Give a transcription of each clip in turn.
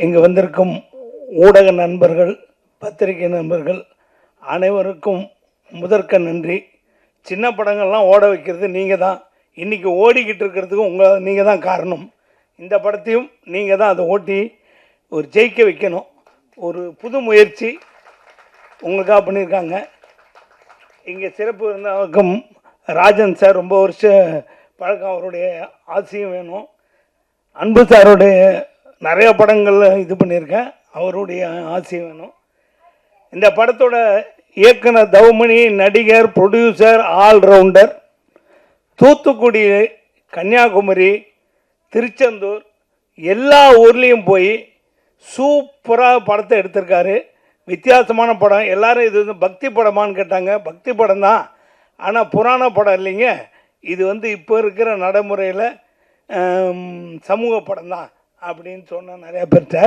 இங்கு வந்திருக்கும் ஊடக நண்பர்கள், பத்திரிகை நண்பர்கள் அனைவருக்கும் முதற்க நன்றி. சின்ன படங்கள்லாம் ஓட வைக்கிறது நீங்கள் தான். இன்றைக்கி ஓடிக்கிட்டு இருக்கிறதுக்கு நீங்கள் தான் காரணம். இந்த படத்தையும் நீங்கள் தான் அதை ஓட்டி ஒரு ஜெயிக்க வைக்கணும். ஒரு புது முயற்சி உங்களுக்காக பண்ணியிருக்காங்க. இங்கே சிறப்பு இருந்தாலும் ராஜன் சார் ரொம்ப வருஷ பழக்கம், அவருடைய ஆசையும் வேணும். அன்பு சாருடைய நிறைய படங்கள் இது பண்ணியிருக்கேன், அவருடைய ஆசையும் வேணும். இந்த படத்தோட இயக்குனர் தவமணி, நடிகர், ப்ரொடியூசர், ஆல்ரவுண்டர். தூத்துக்குடி, கன்னியாகுமரி, திருச்செந்தூர் எல்லா ஊர்லேயும் போய் சூப்பராக படத்தை எடுத்திருக்காரு. வித்தியாசமான படம். எல்லோரும் இது வந்து பக்தி படமானு கேட்டாங்க. பக்தி படம் தான், ஆனால் புராண படம் இல்லைங்க. இது வந்து இப்போ இருக்கிற நடைமுறையில் சமூக படம் தான் அப்படின்னு சொன்ன நிறையா பேர்கிட்ட.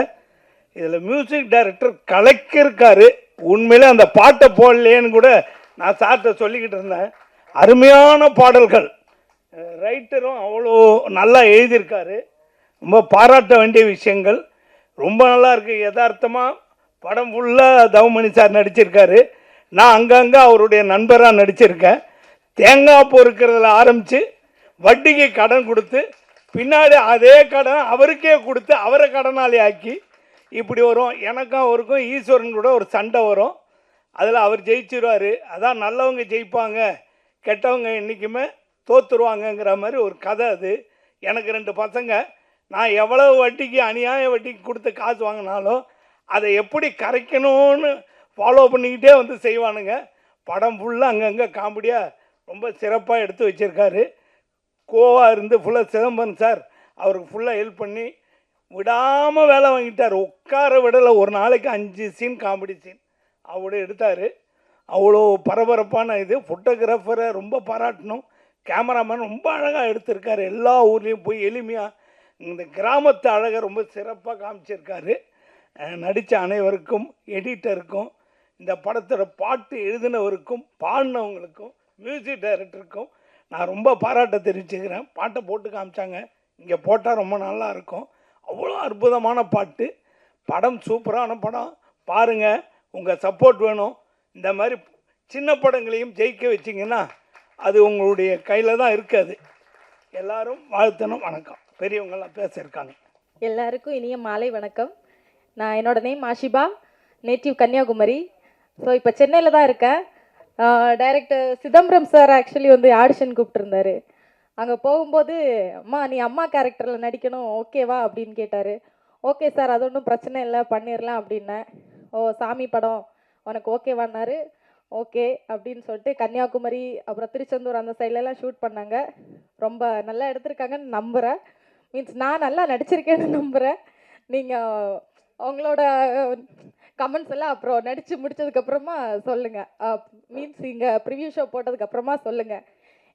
இதில் மியூசிக் டைரக்டர் கலக்கியிருக்காரு. உண்மையிலே அந்த பாட்டை போடலேன்னு கூட நான் சார்கிட்ட சொல்லிக்கிட்டு இருந்தேன். அருமையான பாடல்கள். ரைட்டரும் அவ்வளோ நல்லா எழுதியிருக்காரு. ரொம்ப பாராட்ட வேண்டிய விஷயங்கள். ரொம்ப நல்லா இருக்குது. யதார்த்தமாக படம் ஃபுல்லாக தவமணி சார் நடிச்சிருக்காரு. நான் அங்கங்கே அவருடைய நண்பராக நடிச்சிருக்கேன். தேங்காய் பொறுக்கிறதுல ஆரம்பித்து வட்டிக்கு கடன் கொடுத்து பின்னாடி அதே கடன் அவருக்கே கொடுத்து அவரை கடனாளி ஆக்கி இப்படி வரும். எனக்கும் அவருக்கும் ஈஸ்வரன் கூட ஒரு சண்டை வரும். அதில் அவர் ஜெயிச்சிருவார். அதான் நல்லவங்க ஜெயிப்பாங்க, கெட்டவங்க என்றைக்குமே தோற்றுருவாங்கங்கிற மாதிரி ஒரு கதை அது. எனக்கு 2 பசங்க. நான் எவ்வளவு வட்டிக்கு அநியாய வட்டிக்கு கொடுத்து காசு வாங்கினாலும் அதை எப்படி கரைக்கணும்னு ஃபாலோ பண்ணிக்கிட்டே வந்து செய்வானுங்க. படம் ஃபுல்லாக அங்கங்கே காமெடியாக ரொம்ப சிறப்பாக எடுத்து வச்சுருக்காரு. கோவா இருந்து ஃபுல்லாக சிதம்பரம் சார் அவருக்கு ஃபுல்லாக ஹெல்ப் பண்ணி விடாமல் வேலை வாங்கிட்டார். உட்கார விடலை. ஒரு நாளைக்கு 5 சீன் காமெடி சீன் அவ்வளோ எடுத்தார். அவ்வளோ பரபரப்பான இது. ஃபோட்டோகிராஃபரை ரொம்ப பாராட்டணும். கேமராமேன் ரொம்ப அழகாக எடுத்திருக்காரு. எல்லா ஊர்லேயும் போய் எளிமையாக இந்த கிராமத்து அழகை ரொம்ப சிறப்பாக காமிச்சிருக்காரு. நடித்த அனைவருக்கும், எடிட்டருக்கும், இந்த படத்தோட பாட்டு எழுதினவருக்கும், பாடினவங்களுக்கும், மியூசிக் டைரக்டருக்கும் நான் ரொம்ப பாராட்ட தெரிவிச்சுக்கிறேன். பாட்டை போட்டு காமிச்சாங்க. இங்கே போட்டால் ரொம்ப நல்லா இருக்கும். அவ்வளோ அற்புதமான பாட்டு. படம் சூப்பரான படம். பாருங்கள். உங்கள் சப்போர்ட் வேணும். இந்த மாதிரி சின்ன படங்களையும் ஜெயிக்க வச்சிங்கன்னா அது உங்களுடைய கையில் தான் இருக்காது. எல்லாரும் வாழ்த்தணும். வணக்கம். பெரியவங்கெல்லாம் பேசியிருக்காங்க. எல்லாருக்கும் இனிய மாலை வணக்கம். நான் என்னோட name Ashifa, native Kanyakumari. So இப்போ சென்னையில் தான் இருக்கேன். டைரக்டர் சிதம்பரம் சார் ஆக்சுவலி வந்து ஆடிஷன் கூப்பிட்டுருந்தாரு. அங்கே போகும்போது அம்மா நீ அம்மா கேரக்டரில் நடிக்கணும் ஓகேவா அப்படின்னு கேட்டார். ஓகே சார், அது ஒன்றும் பிரச்சனை இல்லை, பண்ணிடலாம் அப்படின்னேன். ஓ சாமி படம் உனக்கு ஓகேவான்னாரு. ஓகே அப்படின்னு சொல்லிட்டு கன்னியாகுமரி அப்புறம் திருச்செந்தூர் அந்த சைட்லலாம் ஷூட் பண்ணாங்க. ரொம்ப நல்லா எடுத்திருக்காங்கன்னு நம்புகிறேன். மீன்ஸ் நான் நல்லா நடிச்சிருக்கேன்னு நம்புகிறேன். நீங்கள் உங்களோட கமெண்ட்ஸ் எல்லாம் அப்புறம் நடித்து முடித்ததுக்கப்புறமா சொல்லுங்கள். மீன்ஸ் இங்கே ப்ரிவியூ ஷோ போட்டதுக்கப்புறமா சொல்லுங்கள்.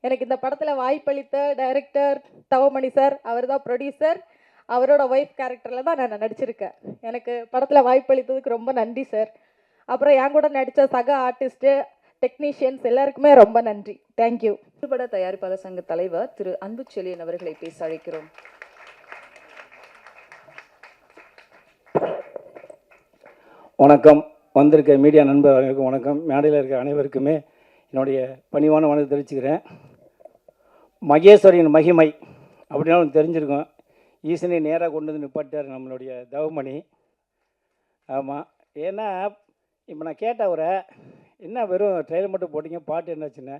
எனக்கு இந்த படத்தில் வாய்ப்பளித்த டைரக்டர் தவமணி சார், அவர் தான் ப்ரொடியூசர். அவரோட ஒய்ஃப் கேரக்டரில் தான் நான் நடிச்சிருக்கேன். எனக்கு படத்தில் வாய்ப்பளித்ததுக்கு ரொம்ப நன்றி சார். அப்புறம் என் கூட நடித்த சக ஆர்டிஸ்ட்டு, டெக்னீஷியன்ஸ் எல்லாருக்குமே ரொம்ப நன்றி. தேங்க்யூ. பட தயாரிப்பாளர் சங்க தலைவர் திரு அன்புச்செழியன் அவர்களை பேச அழைக்கிறோம். வணக்கம். வந்திருக்க மீடியா நண்பர்களுக்கும் வணக்கம். மேடையில் இருக்க அனைவருக்குமே என்னுடைய பணிவான வணக்கம் தெரிவிச்சுக்கிறேன். மகேஸ்வரியின் மகிமை அப்படின்னா தெரிஞ்சிருக்கோம். ஈசனை நேராக கொண்டு வந்து நிப்பாட்டார் நம்மளுடைய தவமணி. ஆமாம். ஏன்னா இப்போ நான் கேட்ட அவரை என்ன வெறும் ட்ரெய்லர் மட்டும் போட்டிங்க, பாட்டு என்னாச்சுன்னு.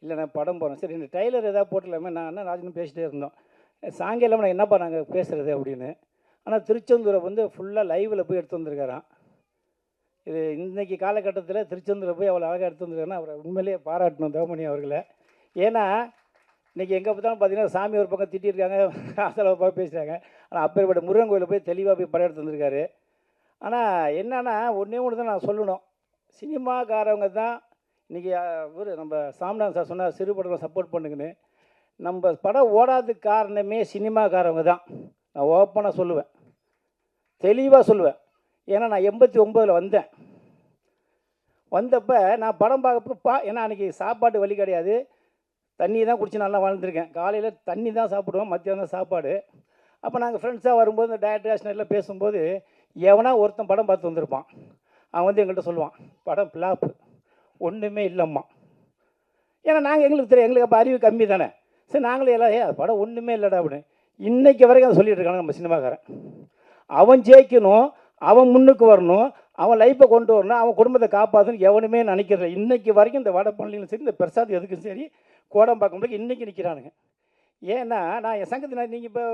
இல்லை நான் படம் போகிறேன். சரி இந்த ட்ரெய்லர் எதாவது போட்டலாமே. நான் அண்ணன் ராஜனும் பேசிகிட்டே இருந்தோம். சாங்கே இல்லாமல் நான் என்னப்பா நாங்கள் பேசுகிறது அப்படின்னு. ஆனால் திருச்செந்தூரை வந்து ஃபுல்லாக லைவில் போய் எடுத்து வந்திருக்காரான். இது இன்றைக்கி காலகட்டத்தில் திருச்செந்தூரை போய் அவ்வளோ அழகாக எடுத்து வந்திருக்காருன்னா அவரை உண்மையிலேயே பாராட்டணும் தவமணி அவர்களை. ஏன்னா இன்றைக்கி எங்கே பார்த்தாலும் பார்த்தீங்கன்னா சாமி ஒரு பக்கம் திட்டிருக்காங்க, ஆசலை போய் பேசுகிறாங்க. ஆனால் அப்பேற்பட்ட முருகன் கோயிலில் போய் தெளிவாக போய் படம் எடுத்து வந்திருக்காரு. ஆனால் என்னன்னா ஒன்றே ஒன்று தான் நான் சொல்லணும். சினிமாக்காரவங்க தான் இன்றைக்கி நம்ம சாம்ரான் சார் சொன்னார் சிறு படம் சப்போர்ட் பண்ணுங்கன்னு. நம்ம படம் ஓடாததுக்கு காரணமே சினிமாக்காரவங்க தான். நான் ஓப்பனாக சொல்லுவேன், தெளிவாக சொல்லுவேன். ஏன்னா நான் 89 வந்தேன். வந்தப்போ நான் படம் பார்க்கப்போ ஏன்னா அன்றைக்கி சாப்பாட்டு வழி கிடையாது. தண்ணி தான் குடிச்சு நல்லா வாழ்ந்துருக்கேன். காலையில் தண்ணி தான் சாப்பிடுவோம், மத்தியானம் சாப்பாடு. அப்போ நாங்கள் ஃப்ரெண்ட்ஸாக வரும்போது இந்த டயட் ரேஷன் எல்லாம் பேசும்போது எவனா ஒருத்தன் படம் பார்த்து வந்திருப்பான், அவன் வந்து எங்கள்கிட்ட சொல்லுவான் படம் ஃப்ளாப்பு, ஒன்றுமே இல்லைம்மா. ஏன்னா நாங்கள் எங்களுக்கு தெரியும், எங்களுக்கு அப்போ அறிவு கம்மி தானே. சரி நாங்களே எல்லாம் அது படம் ஒன்றுமே இல்லைடா அப்படின்னு. இன்றைக்கி வரைக்கும் அதை சொல்லிட்டு இருக்காங்க நம்ம சினிமாக்காரன். அவன் ஜெயிக்கணும், அவன் முன்னுக்கு வரணும், அவன் லைஃப்பை கொண்டு வரணும், அவன் குடும்பத்தை காப்பாற்றணும் எவனுமே நினைக்கிறது. இன்றைக்கி வரைக்கும் இந்த வடபழனிலும் சரி, இந்த பிரசாத் எதுக்கும் சரி, கோடம்பாக்கம் இன்றைக்கி நிற்கிறானுங்க. ஏன்னா நான் என் சங்கத்தில் நீங்கள் இப்போ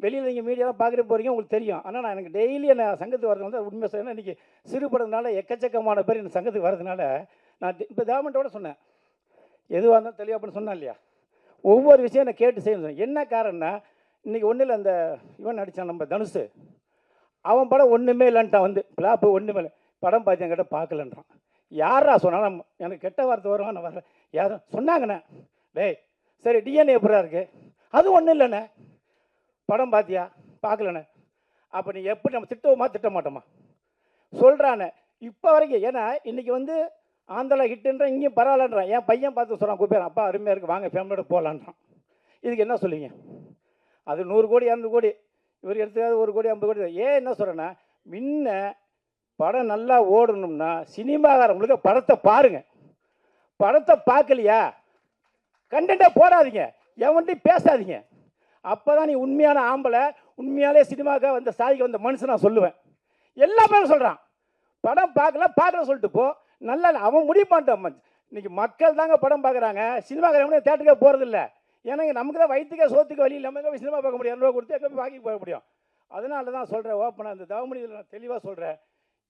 வெளியில் நீங்கள் மீடியாலாம் பார்க்குற போகிறீங்க, உங்களுக்கு தெரியும். ஆனால் நான் எனக்கு டெய்லி நான் சங்கத்துக்கு வரது வந்து உண்மை சொல்லணும். இன்றைக்கி சிறுபடுறதுனால எக்கச்சக்கமான பேர் இந்த சங்கத்துக்கு வரதுனால நான் இப்போ கவர்மெண்ட்டோட சொன்னேன், எதுவாக இருந்தாலும் தெளிவாக அப்படின்னு சொன்னேன் இல்லையா. ஒவ்வொரு விஷயம் நான் கேட்டு செய்யணும். என்ன காரணம்னா இன்றைக்கி ஒன்றும் இல்லை, அந்த இவன் நடித்தான் நம்ம தனுஷு, அவன் படம் ஒன்றுமே இல்லைன்ட்டான், வந்து ஃப்ளாப்பு ஒன்றுமே இல்லை. படம் பார்த்து என்கிட்ட பார்க்கலன்றான். யாரா சொன்னாலும் எனக்கு கெட்ட வார்த்தை வரும், நான் வரல. யாரும் சொன்னாங்கண்ணே, டேய் சரி டிஎன்ஏ எப்படா இருக்குது, அது ஒன்றும் இல்லைண்ணே, படம் பார்த்தியா பார்க்கலண்ணே. அப்போ நீ எப்படி நம்ம திட்டவோமா திட்ட மாட்டோமா சொல்கிறானே இப்போ வரைக்கும். ஏன்னா இன்றைக்கி வந்து ஆந்திரா ஹிட்டுன்ற இங்கேயும் பரவாயில்லன்றான். என் பையன் பார்த்து சொல்கிறான், கூப்பிடுறான், அப்பா அருமையாக இருக்குது வாங்க ஃபேமிலியோட போகலான்றான். இதுக்கு என்ன சொல்லுவீங்க? அது 100 கோடி 200 கோடி, இவர் எடுத்துக்காது 1 கோடி 50 கோடி. ஏன் என்ன சொல்கிறேன்னா, முன்ன படம் நல்லா ஓடணும்னா சினிமாக்காரங்களுக்கு படத்தை பாருங்கள். படத்தை பார்க்கலையா கண்டென்ட்டாக போடாதீங்க, எவன்ட்டையும் பேசாதீங்க. அப்போ தான் நீ உண்மையான ஆம்பளை, உண்மையாலே சினிமாவுக்கு வந்த சாதிக்கு வந்த மனுஷன் நான் சொல்லுவேன். எல்லா பேரும் சொல்கிறான் படம் பார்க்கல சொல்லிட்டு போ, நல்லா அவன் முடிவு பண்ணிட்டான். இன்றைக்கி மக்கள் தாங்க படம் பார்க்குறாங்க, சினிமாக்காரங்க தேட்டருக்கே போகிறதில்ல. ஏன்னா நமக்கு தான் வயிற்றுக்கே சோத்துக்கு வழி இல்லாமல் சினிமா பார்க்க முடியும், 2 ரூபா கொடுத்து எங்கே போய் வாங்கி போக முடியும். அதனால தான் சொல்கிறேன் ஓப்பனாக, அந்த தவமணியில் நான் தெளிவாக சொல்கிறேன்,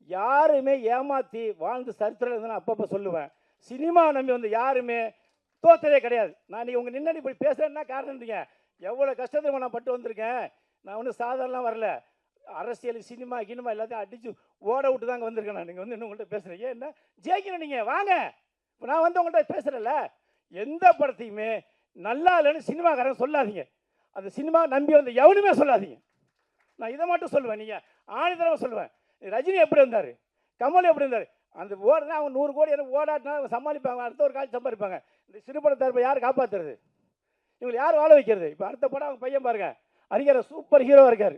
யாருமே ஏமாற்றி வாழ்ந்து சரித்திரம் இருந்தாலும் அப்பப்போ சொல்லுவேன். சினிமா நம்பி வந்து யாருமே தோற்றதே கிடையாது. நான் நீங்கள் உங்கள் நின்னடி இப்படி பேசுகிறேன்னா காரணம்ன்றீங்க, எவ்வளோ கஷ்டத்தை நான் பட்டு வந்திருக்கேன். நான் ஒன்றும் சாதாரணம் வரல, அரசியல் சினிமா கினிமா எல்லாத்தையும் அடித்து ஓட விட்டு தாங்க வந்திருக்கேன். நான் நீங்கள் வந்து இன்னும் உங்கள்கிட்ட பேசுகிறேன், ஏன்னா ஜெயிக்கணும் நீங்கள் வாங்க. இப்போ நான் வந்து உங்கள்கிட்ட பேசுகிறேன்ல, எந்த படத்தையுமே நல்லா இல்லைன்னு சினிமாக்காரன் சொல்லாதீங்க, அந்த சினிமா நம்பி வந்து எவனுமே சொல்லாதீங்க. நான் இதை மட்டும் சொல்லுவேன், நீங்கள் ஆணித்தரமாக சொல்லுவேன். ரஜினி எப்படி இருந்தார், கமல் எப்படி இருந்தார், அந்த ஓடுனா அவங்க 100 கோடி எனக்கு ஓடாட்டினா அவங்க சமாளிப்பாங்க, அடுத்த ஒரு காட்சி சம்பாதிப்பாங்க. இந்த சிறுபடத்தை யார் காப்பாற்றுறது, இவங்களை யார் வாழ வைக்கிறது? இப்போ அடுத்த படம் அவங்க பையன் பாருங்க, அறிஞர் சூப்பர் ஹீரோவாக இருக்கார்.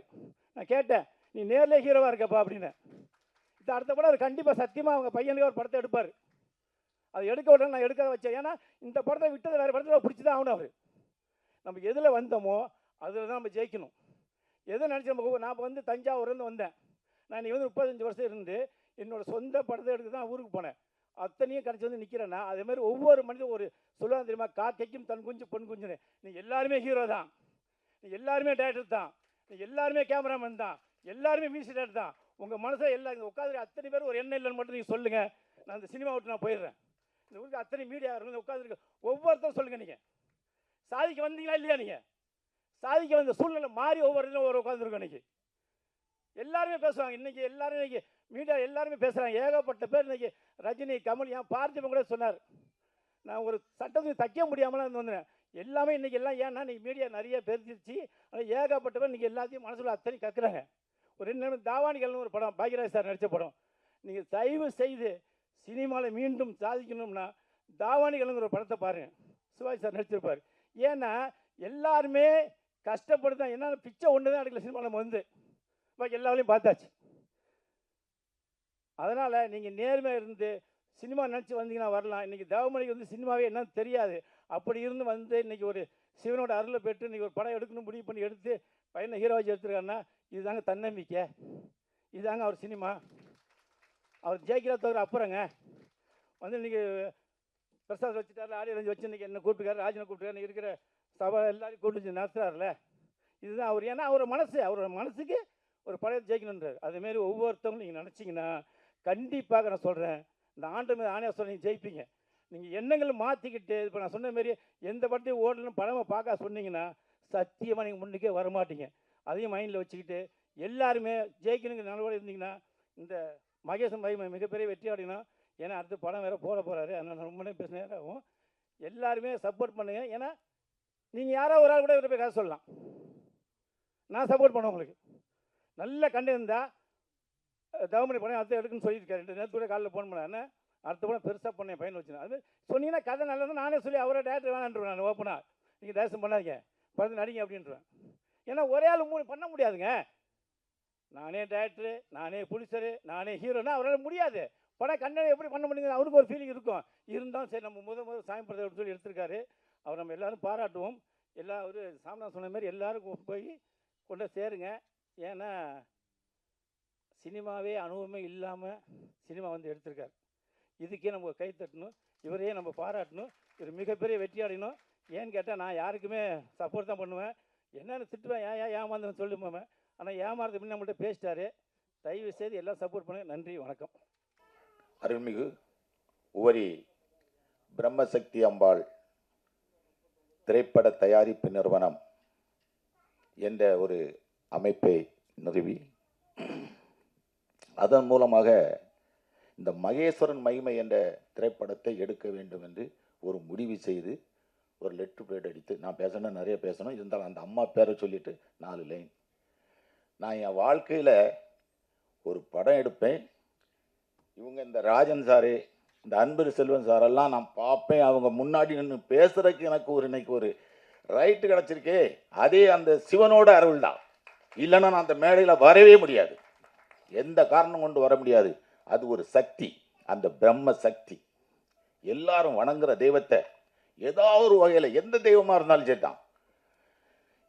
நான் கேட்டேன், நீ நேர்லேயே ஹீரோவாக இருக்கப்பா அப்படின்னு. இது அடுத்த படம் அவர் கண்டிப்பாக சத்தியமாக அவங்க பையனுக்கு ஒரு படத்தை எடுப்பார். அதை எடுக்க விட நான் எடுக்காத வச்சேன். ஏன்னா இந்த படத்தை விட்டதை வேறு படத்தில் பிடிச்சி தான் ஆகணும். அவர் நம்ம எதில் வந்தோமோ அதில் தான் நம்ம ஜெயிக்கணும். எதை நினச்சி நம்ம நான் வந்து தஞ்சாவூர்லேருந்து வந்தேன். நான் இன்றைக்கி வந்து 35 வருஷம் இருந்து என்னோடய சொந்த படத்தை எடுத்து தான் ஊருக்கு போனேன். அத்தனையும் கிடச்சி வந்து நிற்கிறேன்னா அதேமாதிரி ஒவ்வொரு மனிதனும் ஒரு சொல்லுவாங்க தெரியுமா, காக்கைக்கும் தன் குஞ்சு பொன் குஞ்சுன்னு. நீ எல்லாருமே ஹீரோ தான், நீ எல்லாருமே டேரக்டர் தான், நீ எல்லாருமே கேமராமேன் தான், எல்லாருமே மியூசிக் டேரக்டர் தான். உங்கள் மனசை எல்லாம் இங்கே உட்காந்து அத்தனை பேர் ஒரு எண்ணம் இல்லைன்னு மட்டும் நீங்கள் சொல்லுங்கள், நான் இந்த சினிமா விட்டு நான் போயிடுறேன். இந்த ஊருக்கு அத்தனை மீடியா உட்காந்துருக்க ஒவ்வொருத்தரும் சொல்லுங்கள், நீங்கள் சாதிக்க வந்தீங்களா இல்லையா? நீங்கள் சாதிக்க வந்த சூழ்நிலை மாறி ஒவ்வொரு இதிலும் ஒரு உட்காந்துருக்கோம். இன்றைக்கி எல்லாருமே பேசுவாங்க, இன்றைக்கி எல்லாரும் இன்றைக்கி மீடியா எல்லாருமே பேசுகிறாங்க. ஏகப்பட்ட பேர் இன்றைக்கி ரஜினி கமல் என் பார்த்திபன் கூட சொன்னார், நான் ஒரு சட்டத்தை தைக்க முடியாமல் வந்தேன். எல்லாமே இன்றைக்கி எல்லாம் ஏன்னா இன்றைக்கி மீடியா நிறைய பெருந்துருச்சு. ஆனால் ஏகப்பட்ட பேர் இன்றைக்கி எல்லாத்தையும் மனசில் அத்தனை கற்கிறாங்க. ஒரு 2 நிமிடம் தாவானிகள்னு ஒரு படம், பாக்யராஜ் சார் நடித்த படம். நீங்கள் தயவு செய்து சினிமாவில் மீண்டும் சாதிக்கணும்னா தாவானிகள்ங்கிற ஒரு படத்தை பாருங்கள், சிவாஜி சார் நடிச்சிருப்பார். ஏன்னா எல்லாருமே கஷ்டப்படுதான், என்ன பிச்சை ஒன்று தான் எடுக்கல சினிமா, நம்ம வந்து பாக்கி எல்லாரையும் பார்த்தாச்சு. அதனால் நீங்கள் நேர்மையாக இருந்து சினிமா நினச்சி வந்தீங்கன்னா வரலாம். இன்றைக்கி தேவமணிக்கு வந்து சினிமாவே என்னன்னு தெரியாது, அப்படி இருந்து வந்து இன்றைக்கி ஒரு சிவனோட அருளை பெற்று இன்றைக்கி ஒரு படம் எடுக்கணும் முடிவு பண்ணி எடுத்து பையனை ஹீரோவாஜி எடுத்துருக்காருன்னா இதுதாங்க தன்னம்பிக்கை, இதுதாங்க அவர் சினிமா. அவர் ஜெயிக்கிற தவிர அப்புறங்க வந்து இன்றைக்கி பிரசாத் வச்சுட்டாரு, ஆடியோ ரேஞ்சு வச்சு இன்றைக்கி என்ன கூப்பிட்டுக்காரு, ராஜனை கூப்பிட்டுக்காரு, இருக்கிற சபை எல்லாரையும் கூப்பிட்டு நடத்துறாருல, இதுதான் அவர். ஏன்னா அவரோட மனசுக்கு ஒரு படம் ஜெயிக்கணுன்றார். அதுமாரி ஒவ்வொருத்தவங்களும் நீங்கள் நினச்சிங்கன்னா கண்டிப்பாக நான் சொல்கிறேன், இந்த ஆண்டு மீது ஆணையாக சொல்ல நீங்கள் ஜெயிப்பீங்க. நீங்கள் எண்ணங்களை மாற்றிக்கிட்டு இப்போ நான் சொன்ன மாரி எந்த படத்தையும் ஓடணும் படமாக பார்க்க சொன்னீங்கன்னா சத்தியமாக நீங்கள் முன்னுக்கே வரமாட்டீங்க. அதையும் மைண்டில் வச்சுக்கிட்டு எல்லாருமே ஜெயிக்கணுங்கிற நிலவோடு இருந்தீங்கன்னா இந்த மகேசன் பாய் மிகப்பெரிய வெற்றி அடையணும். ஏன்னா அடுத்த படம் வேறு போட போகிறாரு, அதனால் ரொம்ப நேரம் பேச நேரம் ஆகும். எல்லாருமே சப்போர்ட் பண்ணுங்கள். ஏன்னா நீங்கள் யாரோ ஒரு ஆள் கூட இவரை போய் கதை சொல்லலாம், நான் சப்போர்ட் பண்ணுவேன். உங்களுக்கு நல்ல கண்டு இருந்தால் தவமணி படம் அடுத்த எடுக்குன்னு சொல்லியிருக்காரு. 2 நேரத்தோட காலையில் ஃபோன் பண்ணேன், அடுத்த படம் பெருசாக பண்ணேன் பையன் வச்சுனேன். அது சொன்னீங்கன்னா கதை நல்லது நானே சொல்லி அவரை டேரக்டர் வேணான்றேன். நான் ஓப்பனாக நீங்கள் டேரக்ஷன் பண்ணாதீங்க, படத்தை நடிங்க அப்படின்றேன். ஏன்னா ஒரே ஆள் 3 பண்ண முடியாதுங்க. நானே டேரக்டரு, நானே ப்ரொடியூசரு, நானே ஹீரோனா அவரால் முடியாது. படம் கண்ணனை எப்படி பண்ண முடியுங்க, அவருக்கு ஒரு ஃபீலிங் இருக்கும். இருந்தாலும் சரி நம்ம முதல் சாமி படத்தை சொல்லி எடுத்திருக்காரு. அவர் நம்ம எல்லோரும் பாராட்டுவோம். ஒரு சாமினா சொன்ன மாதிரி எல்லாருக்கும் போய் கொண்டு சேருங்க. ஏன்னா சினிமாவே அனுபவமே இல்லாமல் சினிமா வந்து எடுத்திருக்காரு. இதுக்கே நம்ம கை தட்டணும், இவரையே நம்ம பாராட்டணும். இவர் மிகப்பெரிய வெற்றி அடையணும். ஏன்னு கேட்டால் நான் யாருக்குமே சப்போர்ட் தான் பண்ணுவேன். என்னென்னு திட்டுவேன், ஏன் ஏமாந்தேன்னு சொல்லுவேன். ஆனால் ஏமாறதுக்கு முன்னே நம்மள்ட்ட பேசிட்டாரு. தயவு செய்து எல்லாம் சப்போர்ட் பண்ணுங்க. நன்றி, வணக்கம். அருள்மிகு உவரி பிரம்மசக்தி அம்பாள் திரைப்பட தயாரிப்பு நிறுவனம் என்ற ஒரு அமைப்பை நிறுவி அதன் மூலமாக இந்த மகேஸ்வரன் மகிமை என்ற திரைப்படத்தை எடுக்க வேண்டும் என்று ஒரு முடிவு செய்து ஒரு லெட்டர் பேட் அடித்து, நான் பேசணும் நிறைய பேசணும், இருந்தாலும் அந்த அம்மா பேரை சொல்லிட்டு 4 லைன். நான் என் வாழ்க்கையில் ஒரு படம் எடுப்பேன். இவங்க இந்த ராஜன் சாரு, இந்த அன்பு செல்வன் சாரெல்லாம் நான் பார்ப்பேன். அவங்க முன்னாடி நின்று பேசுறதுக்கு எனக்கு இன்னைக்கு ஒரு ரைட்டு கிடச்சிருக்கே, அதே அந்த சிவனோட அருள் தான். இல்லைன்னா நான் அந்த மேடையில் வரவே முடியாது, எந்த காரணம் கொண்டு வர முடியாது. அது ஒரு சக்தி, அந்த பிரம்ம சக்தி. எல்லாரும் வணங்குற தெய்வத்தை ஏதாவது ஒரு வகையில், எந்த தெய்வமாக இருந்தாலும் சரி தான்,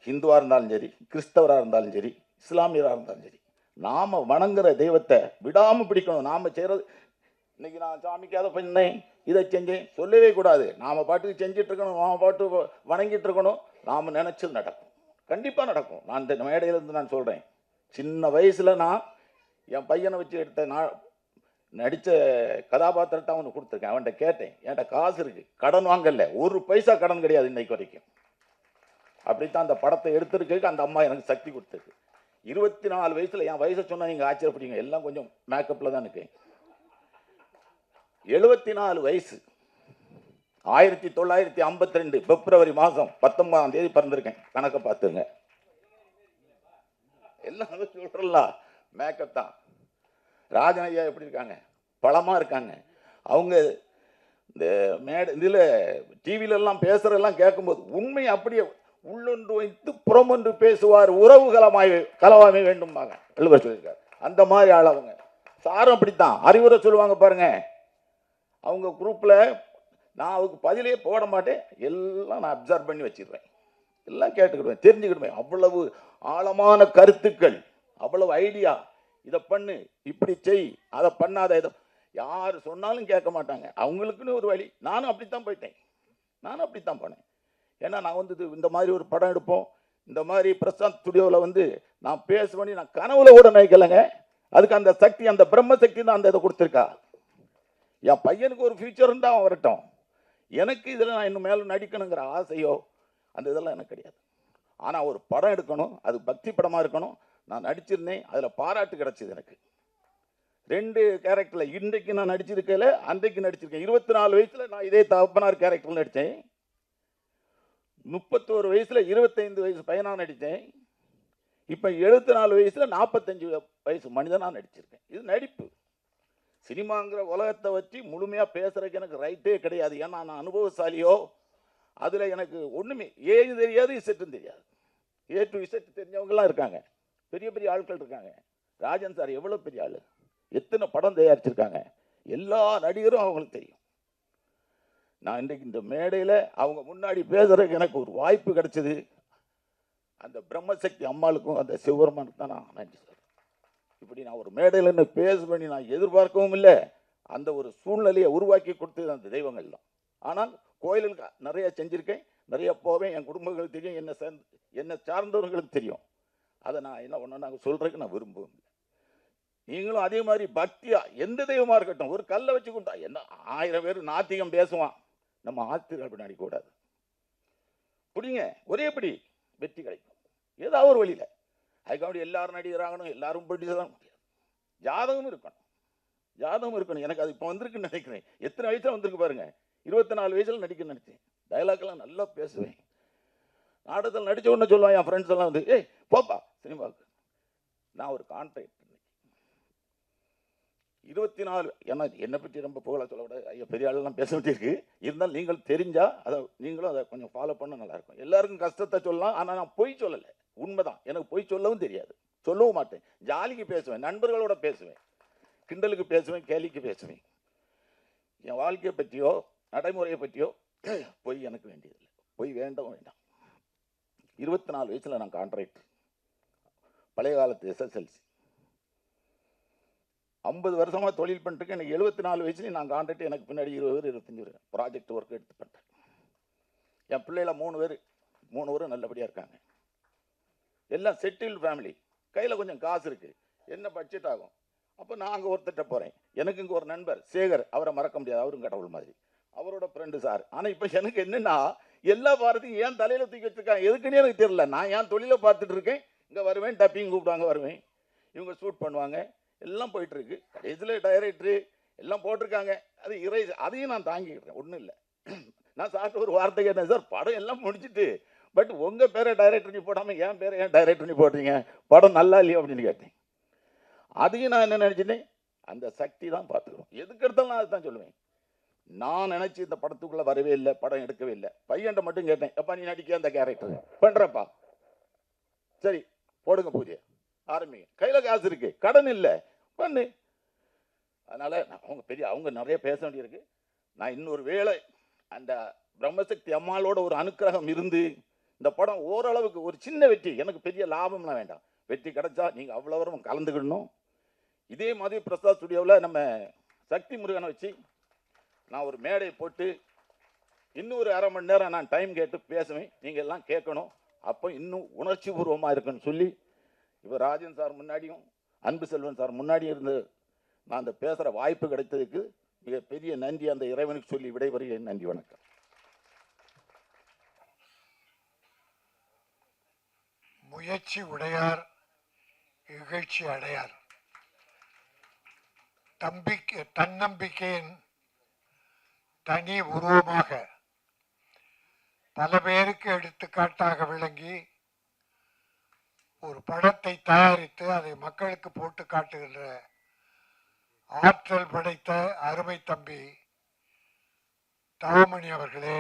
ஹிந்துவாக இருந்தாலும் சரி, கிறிஸ்தவராக இருந்தாலும் சரி, இஸ்லாமியராக இருந்தாலும் சரி, நாம் வணங்குற தெய்வத்தை விடாமல் பிடிக்கணும். நாம் செய்கிறது, இன்னைக்கு நான் சாமிக்கு அதை பண்ணேன், இதை செஞ்சேன் சொல்லவே கூடாது. நாம் பாட்டுக்கு செஞ்சிட்டு இருக்கணும், நாம் பாட்டு வணங்கிட்டு இருக்கணும். நாம் நினச்சது நடக்கும், கண்டிப்பாக நடக்கும். நான் இந்த மேடையிலேருந்து நான் சொல்கிறேன், சின்ன வயசில் நான் என் பையனை வச்சு எடுத்த நடித்த கதாபாத்திரத்தை அவனுக்கு கொடுத்துருக்கேன். அவன்கிட்ட கேட்டேன், என்கிட்ட காசு இருக்குது, கடன் வாங்கல, 1 பைசா கடன் கிடையாது இன்னைக்கு வரைக்கும். அப்படித்தான் அந்த படத்தை எடுத்துருக்கு. அந்த அம்மா எனக்கு சக்தி கொடுத்துருக்கு. 24 வயசில், என் வயசை சொன்னால் நீங்கள் ஆச்சரியப்படுவீங்க, எல்லாம் கொஞ்சம் மேக்கப்பில் தான் இருக்கேன். 74 வயசு, 1952 பிப்ரவரி மாதம் 19ஆம் தேதி பிறந்திருக்கேன். கணக்கை பார்த்துங்க. எல்லாம் சொல்கிறலாம் மேக்கப் தான். ராஜன் ஐயா எப்படி இருக்காங்க, பலமாக இருக்காங்க. அவங்க இந்த இதில் டிவிலெல்லாம் பேசுகிறதெல்லாம் கேட்கும்போது உண்மை அப்படியே உள்ளொன்று வைத்து புறமொன்று பேசுவார், உறவு கலவாமை வேண்டும்பாங்க வள்ளுவர் சொல்லியிருக்காரு. அந்த மாதிரி ஆள் அவங்க. சாரும் அப்படித்தான் அறிவுரை சொல்லுவாங்க பாருங்க. அவங்க குரூப்பில் நான் அவருக்கு பதிலே போட மாட்டேன், எல்லாம் நான் அப்சர்வ் பண்ணி வச்சிருவேன், எல்லாம் கேட்டுக்கிடுவேன், தெரிஞ்சுக்கிடுவேன். அவ்வளவு ஆழமான கருத்துக்கள், அவ்வளவு ஐடியா. இதை பண்ணு, இப்படி செய், அதை பண்ணாத, இதை யார் சொன்னாலும் கேட்க மாட்டாங்க. அவங்களுக்குன்னு ஒரு வழி. நானும் அப்படித்தான் போனேன். ஏன்னா நான் வந்து இந்த மாதிரி ஒரு படம் எடுப்போம், இந்த மாதிரி பிரசாந்த் ஸ்டுடியோவில் வந்து நான் பேசுவேன், நான் கனவுல கூட நினைக்கலைங்க. அதுக்கு அந்த சக்தி, அந்த பிரம்ம சக்தி தான் அந்த இதை கொடுத்துருக்கா. என் பையனுக்கு ஒரு ஃபியூச்சர் இருந்தால் அவன் வரட்டும். எனக்கு இதில் நான் இன்னும் மேலும் நடிக்கணுங்கிற ஆசையோ அந்த இதெல்லாம் எனக்கு கிடையாது. ஆனால் ஒரு படம் எடுக்கணும், அது பக்தி படமாக இருக்கணும். நான் நடிச்சிருந்தேன், அதில் பாராட்டு கிடச்சிது எனக்கு. 2 கேரக்டரில் இன்றைக்கு நான் நடிச்சிருக்கல, அன்றைக்கு நடிச்சிருக்கேன். 24 வயசில் நான் இதே தகப்பனார் கேரக்டரில் நடித்தேன். 31 வயசில் 25 வயசு பையனாக நடித்தேன். இப்போ 74 வயசில் 45 வயசு மனிதனாக நடிச்சிருக்கேன். இது நடிப்பு. சினிமாங்கிற உலகத்தை வச்சு முழுமையாக பேசுறதுக்கு எனக்கு ரைட்டே கிடையாது. ஏன்னா நான் அனுபவசாலியோ, அதில் எனக்கு ஒன்றுமே ஏது தெரியாது, இசட்டும் தெரியாது. A to Z தெரிஞ்சவங்கலாம் இருக்காங்க, பெரிய பெரிய ஆட்கள் இருக்காங்க. ராஜன் சார் எவ்வளோ பெரிய ஆள், எத்தனை படம் தயாரிச்சிருக்காங்க, எல்லா நடிகரும் அவங்களுக்கு தெரியும். நான் இன்றைக்கு இந்த மேடையில் அவங்க முன்னாடி பேசுறதுக்கு எனக்கு ஒரு வாய்ப்பு கிடைச்சது. அந்த பிரம்மசக்தி அம்மாளுக்கும் அந்த சிவபெருமானுக்கு தான் நான் நன்றி சொல்றேன். இப்படி நான் ஒரு மேடையில் என்ன பேசுவேன் நான் எதிர்பார்க்கவும் இல்லை. அந்த ஒரு சூழ்நிலையை உருவாக்கி கொடுத்தது அந்த தெய்வங்கள் தான். ஆனால் கோயிலுக்கு நிறைய செஞ்சுருக்கேன், நிறைய போவேன். என் குடும்பங்களுக்கு தெரியும், என்னை சார்ந்தவர்களுக்கு தெரியும். அதை நான் என்ன ஒன்று நாங்கள் சொல்கிறதுக்கு நான் விரும்புவேன். நீங்களும் அதே மாதிரி பக்தியாக எந்த தெய்வமாக இருக்கட்டும், ஒரு கல்லை வச்சு கொடுத்தா என்ன 1000 பேர் நாத்திகம் பேசுவான், நம்ம ஆத்திரம் பின்னாடி கூடாது. பிடிங்க, ஒரே படி வெற்றி கிடைக்கும் ஏதாவது ஒரு வழியில். அதுக்காக எல்லாரும் நடிகராகணும், எல்லாரும் ப்ரொடியூசராக முடியாது. ஜாதகம் இருக்கணும். எனக்கு அது இப்போ வந்திருக்குன்னு நினைக்கிறேன். எத்தனை வயசில் வந்திருக்கு பாருங்க. 24 வயசில் நினச்சேன். டைலாக்லாம் நல்லா பேசுவேன். நாடகத்தில் நடித்த உடனே சொல்லுவான் என் ஃப்ரெண்ட்ஸ் எல்லாம் வந்து, ஏய் போப்பா சினிமாவுக்கு. நான் ஒரு கான்ட்ராக்ட் 24, ஏன்னா என்னை பற்றி ரொம்ப புகழ சொல்ல விட ஐயா பெரிய ஆளெல்லாம் பேச வேண்டியிருக்கு. இருந்தாலும் நீங்கள் தெரிஞ்சால் நீங்களும் அதை கொஞ்சம் ஃபாலோ பண்ண நல்லாயிருக்கும். எல்லாருக்கும் கஷ்டத்தை சொல்லலாம், ஆனால் நான் பொய் சொல்லலை. உண்மைதான். எனக்கு போய் சொல்லவும் தெரியாது, சொல்லவும் மாட்டேன். ஜாலிக்கு பேசுவேன், நண்பர்களோட பேசுவேன், கிண்டலுக்கு பேசுவேன், கேலிக்கு பேசுவேன். என் வாழ்க்கையை பற்றியோ நடைமுறையை பற்றியோ பொய் எனக்கு வேண்டியதில்லை, பொய் வேண்டவும் வேண்டாம். 24 வயசில் நான் கான்ட்ராக்ட், பழைய காலத்து SSLC. 50 வருஷமாக தொழில் பண்ணிட்டுருக்கேன். எனக்கு 74 வயசுலேயும் நான் கான்ட்ராக்ட். எனக்கு பின்னாடி 20 பேர் 25 பேர் ப்ராஜெக்ட் ஒர்க் எடுத்து பண்ணிட்டேன். என் பிள்ளைல 3 பேரும் நல்லபடியாக இருக்காங்க. எல்லாம் செட்டில்டு ஃபேமிலி. கையில் கொஞ்சம் காசு இருக்குது, என்ன பட்ஜெட் ஆகும். அப்போ நான் அங்கே ஒருத்தட்ட போகிறேன். எனக்கு இங்கே ஒரு நண்பர் சேகர், அவரை மறக்க முடியாது, அவரும் கடவுள் மாதிரி, அவரோட ஃப்ரெண்டு சார். ஆனால் இப்போ எனக்கு என்னென்னா எல்லா பாரத்தையும் ஏன் தலையில் தூக்கி வச்சுருக்காங்க, எதுக்குன்னே எனக்கு தெரியல. நான் ஏன் தொழிலை பார்த்துட்டு இருக்கேன், இங்கே வருவேன், டப்பிங் கூப்பிடுவாங்க, வருவேன், இவங்க ஷூட் பண்ணுவாங்க, எல்லாம் போயிட்டுருக்கு. கடைசியில் டைரக்டரு எல்லாம் போட்டிருக்காங்க. அது அதையும் நான் தாங்கிக்கிறேன், ஒன்றும் இல்லை. நான் சாப்பிட்டு ஒரு வார்த்தை கேட்டேன், சார் படம் எல்லாம் முடிச்சுட்டு பட் உங்கள் பேரை டைரக்டர் நீ போடாமல் என் பேரை ஏன் டைரக்டர் நீ போடுறீங்க, படம் நல்லா இல்லையோ அப்படின்னு கேட்டேன். அதையும் நான் என்ன நினச்சிட்டேன், அந்த சக்தி தான் பார்த்துக்கணும். எதுக்கு எடுத்தாலும் நான் அதுதான் சொல்லுவேன். நான் நினச்சி இந்த படத்துக்குள்ளே வரவே இல்லை, படம் எடுக்கவே இல்லை. பையன்ட்ட மட்டும் கேட்டேன், எப்பா நீ நடிக்க அந்த கேரக்டர் பண்ணுறப்பா, சரி போடுங்க பூஜை ஆரம்பிங்க, கையில் காசு இருக்குது, கடன் இல்லை, பண்ணு. அதனால் அவங்க நிறைய பேச வேண்டியிருக்கு. நான் இன்னொரு வேளை அந்த பிரம்மசக்தி அம்மாளோட ஒரு அனுக்கிரகம் இருந்து இந்த படம் ஓரளவுக்கு ஒரு சின்ன வெற்றி, எனக்கு பெரிய லாபம்லாம் வேண்டாம், வெற்றி கிடைச்சா நீங்கள் அவ்வளோ கலந்துக்கிடணும். இதே மாதிரி பிரசாத் ஸ்டுடியோவில் நம்ம சக்தி முருகனை வச்சு நான் ஒரு மேடையை போட்டு இன்னும் ஒரு அரை மணி நேரம் நான் டைம் கேட்டு பேசுவேன், நீங்கள் எல்லாம் கேட்கணும். அப்போ இன்னும் உணர்ச்சி பூர்வமாக இருக்குன்னு சொல்லி இப்போ ராஜன் சார் முன்னாடியும் அன்பு செல்வன் சார் முன்னாடியும் இருந்து நான் அந்த பேசுகிற வாய்ப்பு கிடைத்ததுக்கு மிகப்பெரிய நன்றி அந்த இறைவனுக்கு சொல்லி விடைபெறுகிறேன். நன்றி, வணக்கம். முயற்சி உடையார் இகழ்ச்சி அடையார். தன்னம்பிக்கையின் தனி உருவமாக பல பேருக்கு எடுத்துக்காட்டாக விளங்கி ஒரு படத்தை தயாரித்து அதை மக்களுக்கு போட்டு காட்டுகின்ற ஆற்றல் படைத்த அருமை தம்பி தவமணி அவர்களே,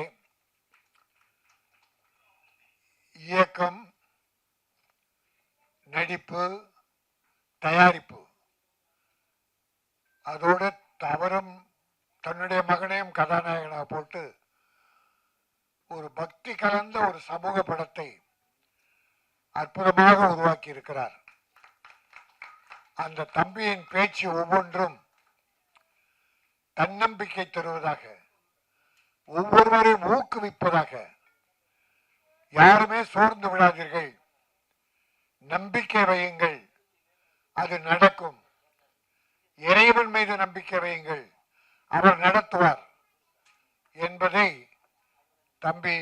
இயக்கம், நடிப்பு, தயாரிப்பு, அதோடு அவரும் தன்னுடைய மகனையும் கதாநாயகனாக போட்டு ஒரு பக்தி கலந்த ஒரு சமூக படத்தை அற்புதமாக உருவாக்கி இருக்கிறார். அந்த தம்பியின் பேச்சு ஒவ்வொன்றும் தன்னம்பிக்கை தருவதாக, ஒவ்வொருவரையும் ஊக்குவிப்பதாக. யாருமே சோர்ந்து விடாதீர்கள், நம்பிக்கை வையுங்கள், அது நடக்கும். இறைவன் மீது நம்பிக்கை வையுங்கள், அவர் நடத்துவார் என்பதை தம்பி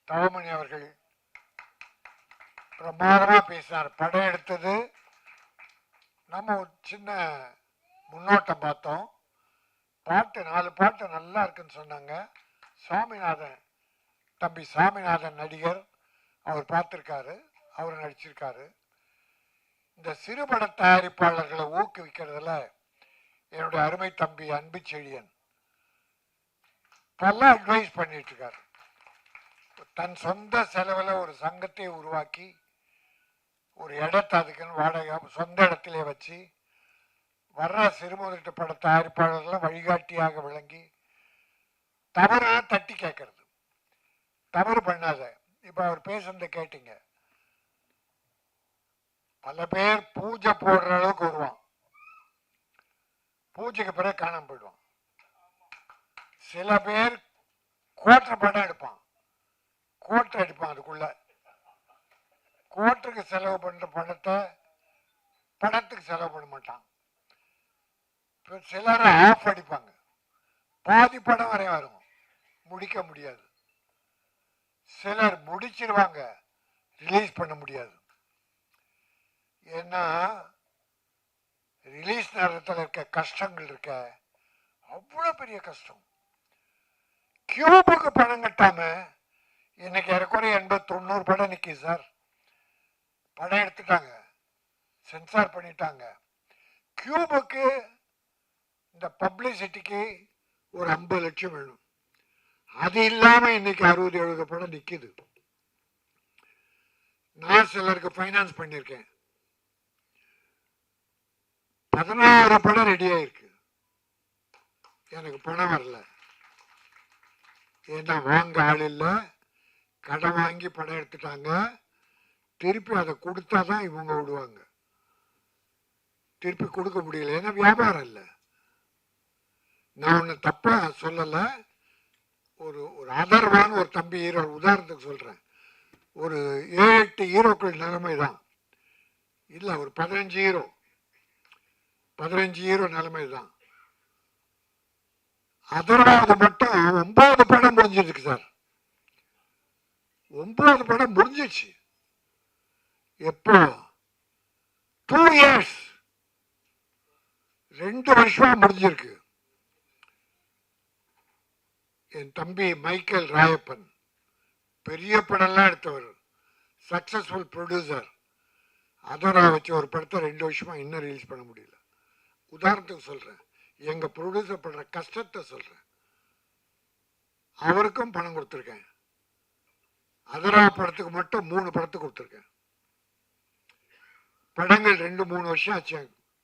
தவமணி அவர்கள் பிரமாதமாக பேசினார். படம் எடுத்தது நம்ம ஒரு சின்ன முன்னோட்டம் பார்த்தோம். பாட்டு 4 பாட்டு நல்லா இருக்குன்னு சொன்னாங்க. சாமிநாதன், தம்பி சாமிநாதன் நடிகர், அவர் பார்த்துருக்காரு, அவர் நடிச்சிருக்காரு. இந்த சிறுபட தயாரிப்பாளர்களை ஊக்குவிக்கிறதுல என்னுடைய அருமை தம்பி அன்பு செழியன் பல அட்வைஸ் பண்ணிட்டு இருக்காரு. தன் சொந்த செலவில் ஒரு சங்கத்தை உருவாக்கி ஒரு இடத்தை அதுக்குன்னு வாடகை சொந்த இடத்திலே வச்சு வர்ற சிறுமுதலீட்டு பட தயாரிப்பாளர்களும் வழிகாட்டியாக விளங்கி தவறு தட்டி கேட்கறது, தவறு பண்ணாத. இப்போ அவர் பேசுறத கேட்டீங்க, பல பேர் பூஜை போடுற அளவுக்கு வருவான், பூஜைக்கு பிறகு காணாம போயிடுவான். சில பேர் கோட்டை படம் எடுப்பான், கோட்டை அடிப்பான், அதுக்குள்ள கோட்டுக்கு செலவு பண்ற பணத்தை படத்துக்கு செலவு பண்ண மாட்டான். சிலர் ஆஃப் அடிப்பாங்க, பாதி படம் வரை வரும், முடிக்க முடியாது. சிலர் முடிச்சிருவாங்க, ரிலீஸ் பண்ண முடியாது. ஏன்னா ரிலீஸ் நேரத்தில் இருக்க கஷ்டங்கள் இருக்க, அவ்வளோ பெரிய கஷ்டம். கியூபுக்கு பணம் கட்டாம இன்னைக்கு ஏறக்குறைய 80-90 படம் நிற்கி சார். படம் எடுத்துட்டாங்க, சென்சார் பண்ணிட்டாங்க. கியூபுக்கு இந்த பப்ளிசிட்டிக்கு ஒரு 50 லட்சம் வேணும். அது இல்லாம இன்னைக்கு 60-70 படம் நிற்கிது. நான் சிலருக்கு ஃபைனான்ஸ் பண்ணியிருக்கேன். 16 படம் ரெடி ஆயிருக்கு. எனக்கு பணம் வரல. ஏன்னா வாங்க ஆள் இல்லை, கடன் வாங்கி படம் எடுத்துட்டாங்க. திருப்பி அதை கொடுத்தாதான் இவங்க விடுவாங்க. திருப்பி கொடுக்க முடியல, ஏன்னா வியாபாரம் இல்லை. நான் ஒன்று தப்பா சொல்லலை. ஒரு ஒரு அதர்வான ஒரு தம்பி ஹீரோ, உதாரணத்துக்கு சொல்கிறேன், ஒரு 7-8 ஹீரோக்கள் நிலைமை தான் இல்லை, ஒரு 15 ஹீரோ நிலைமை தான். அதர்வாவது மட்டும் 9 படம் முடிஞ்சிருக்கு சார். 9 படம் முடிஞ்சிச்சு. எப்போ? 2 years, 2 வருஷமா முடிஞ்சிருக்கு. என் தம்பி மைக்கேல் ராயப்பன் பெரிய படம்லாம் எடுத்தவர், சக்சஸ்ஃபுல் ப்ரொடியூசர். அதரா வச்சு ஒரு படத்தை 2 வருஷமா இன்னும் ரிலீஸ் பண்ண முடியல. உதாரணத்துக்கு சொல்றேன், எங்க ப்ரொடியூசர் படுற கஷ்டத்தை சொல்றேன். அவருக்கும் பணம் கொடுத்துருக்கேன். அதரா படத்துக்கு மட்டும் 3 படத்துக்கு கொடுத்துருக்கேன். படங்கள் 2-3 வருஷம் ஆச்சு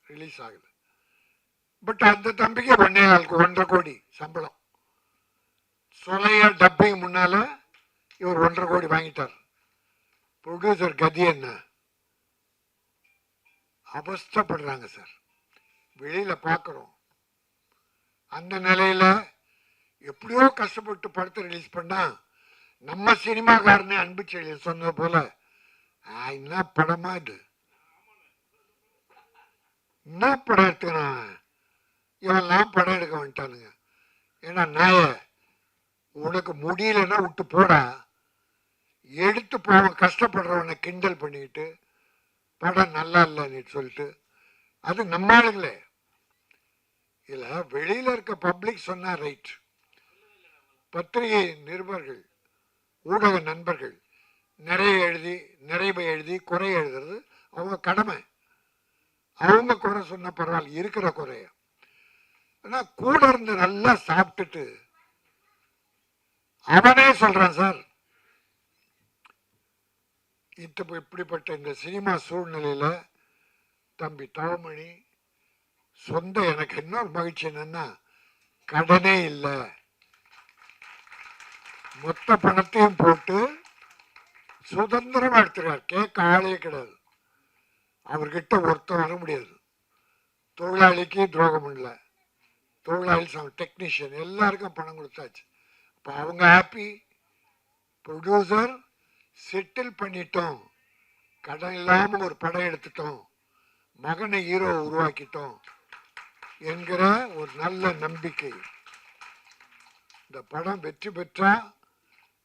ரிலீஸ் ஆகுது. பட் அந்த தம்பிக்கு 1.25 கோடி சம்பளம். சொலையா டப்பிங் முன்னால இவர் 1.5 கோடி வாங்கிட்டார். ப்ரொடியூசர் கதி என்ன அவஸ்தப்படுறாங்க சார், வெளியில பார்க்குறோம். அந்த நிலையில எப்படியோ கஷ்டப்பட்டு படத்தை ரிலீஸ் பண்ணா, நம்ம சினிமாக்காரனே அன்பு செழியன் சொன்னது போல, என்ன படமா இது, என்ன படம் எடுத்துக்கிறான் இவெல்லாம் படம் எடுக்க வந்துட்டானுங்க. ஏன்னா நாய உனக்கு முடியலன்னா விட்டு போடா, எடுத்து போவன் கஷ்டப்படுறவனை கிண்டல் பண்ணிக்கிட்டு படம் நல்லா இல்லைன்னு சொல்லிட்டு, அது நம்ம ஆளுங்களே இல்லை, வெளியில இருக்க பப்ளிக் சொன்னா ரைட். பத்திரிகை நிருபர்கள், ஊடக நண்பர்கள் நிறைய எழுதி குறை எழுதுறது அவங்க கடமை. அவங்க குறை சொன்ன பரவாயில்ல, இருக்கிற குறைய. ஆனா கூட இருந்து நல்லா சாப்பிட்டுட்டு அவனே சொல்றான் சார், இப்படிப்பட்ட இந்த சினிமா சூழ்நிலையில தம்பி தவமணி சொந்த, எனக்கு இன்னொரு மகிழ்ச்சி என்னன்னா, கடனே இல்லை, மொத்த பணத்தையும் போட்டு சுதந்திரமா எடுத்துறார். கேட்க ஆளே கிடையாது. அவர்கிட்ட ஒருத்தர் வர முடியாது. தொழிலாளிக்கு துரோகம் இல்லை, தொழிலாளி டெக்னீஷியன் எல்லாருக்கும் பணம் கொடுத்தாச்சு. இப்போ அவங்க ஹாப்பி. ப்ரொடியூசர் செட்டில் பண்ணிட்டோம், கடன் இல்லாம ஒரு படம் எடுத்துட்டோம், மகனை ஹீரோ உருவாக்கிட்டோம் என்கிற ஒரு நல்ல நம்பிக்கை. இந்த படம் வெற்றி பெற்றா,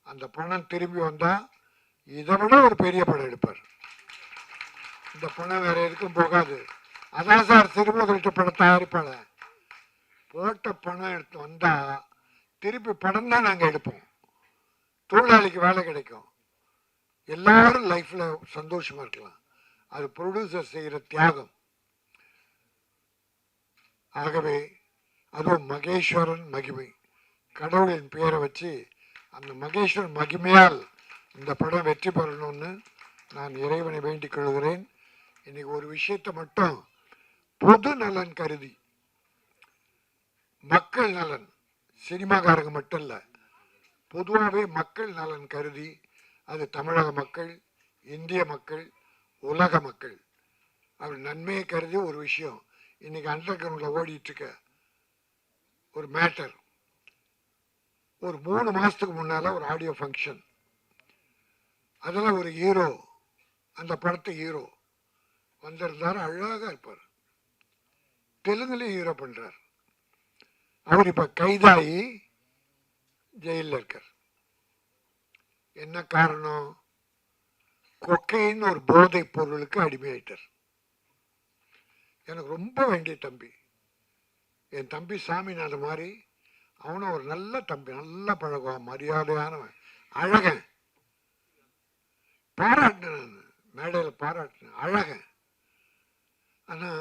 அந்த பணம் திரும்பி வந்தா இதை விட ஒரு பெரிய படம் எடுப்பார். இந்த பணம் வேற எதுக்கும் போகாது. அதான் சார் சிறுமுகல்கிட்ட படம் தயாரிப்பாளர், போட்ட பணம் எடுத்து வந்தா திருப்பி படம் தான் நாங்கள் எடுப்போம். தொழிலாளிக்கு வேலை கிடைக்கும், எல்லாரும் லைஃப்ல சந்தோஷமா இருக்கலாம். அது ப்ரொடியூசர் செய்கிற தியாகம். ஆகவே அதுவும் மகேஸ்வரன் மகிமை, கடவுளின் பெயரை வச்சு அந்த மகேஸ்வரன் மகிமையால் இந்த படம் வெற்றி பெறணும்னு நான் இறைவனை வேண்டிக் கொள்கிறேன். இன்னைக்கு ஒரு விஷயத்தை மட்டும் பொது நலன் கருதி, மக்கள் நலன், சினிமாக்காரங்க மட்டும் இல்லை, பொதுவாகவே மக்கள் நலன் கருதி, அது தமிழக மக்கள், இந்திய மக்கள், உலக மக்கள், அவர் நன்மையை கருதி ஒரு விஷயம். இன்னைக்கு அண்டர் கிரவுண்டில் ஓடிட்டு இருக்க ஒரு மேட்டர், ஒரு 3 மாசத்துக்கு முன்னால ஒரு ஆடியோ ஃபங்க்ஷன், அதில் ஒரு ஹீரோ, அந்த படத்து ஹீரோ வந்திருந்தார். அழகாக இருப்பார், தெலுங்குலேயும் ஹீரோ பண்றார். அவர் இப்ப கைதாகி ஜெயிலில் இருக்கார். என்ன காரணம்? கொக்கைன்னு ஒரு போதை பொருளுக்கு அடிமையாயிட்டார். எனக்கு ரொம்ப வேண்டிய தம்பி, என் தம்பி சாமிநாதன் மாதிரி, அவனும் ஒரு நல்ல தம்பி, நல்ல பழகுவான், மரியாதையானவன், அழகன், பாராட்டினேன், மேடையில் பாராட்டினேன், அழகன். ஆனா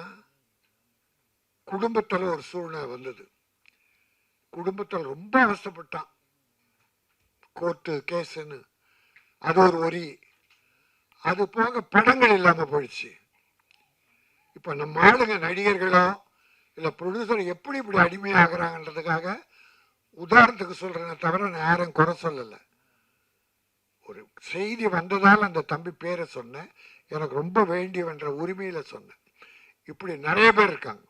குடும்பத்தில் ஒரு சூழ்நிலை வந்தது. குடும்பத்தில் ரொம்ப அவசப்பட்டான், கோர்ட்டு கேஸுன்னு, அது ஒரு வரி. அது போக படங்கள் இல்லாமல் போயிடுச்சு. இப்போ நம்ம ஆளுங்க நடிகர்களோ இல்லை ப்ரொடியூசர் எப்படி இப்படி அடிமையாகிறாங்கன்றதுக்காக உதாரணத்துக்கு சொல்கிறேனே தவிர நான் யாரும் குறை சொல்லலை. ஒரு செய்தி வந்ததால் அந்த தம்பி பேரை சொன்னேன், எனக்கு ரொம்ப வேண்டியவன்ற உரிமையில் சொன்னேன். இப்படி நிறைய பேர் இருக்காங்க,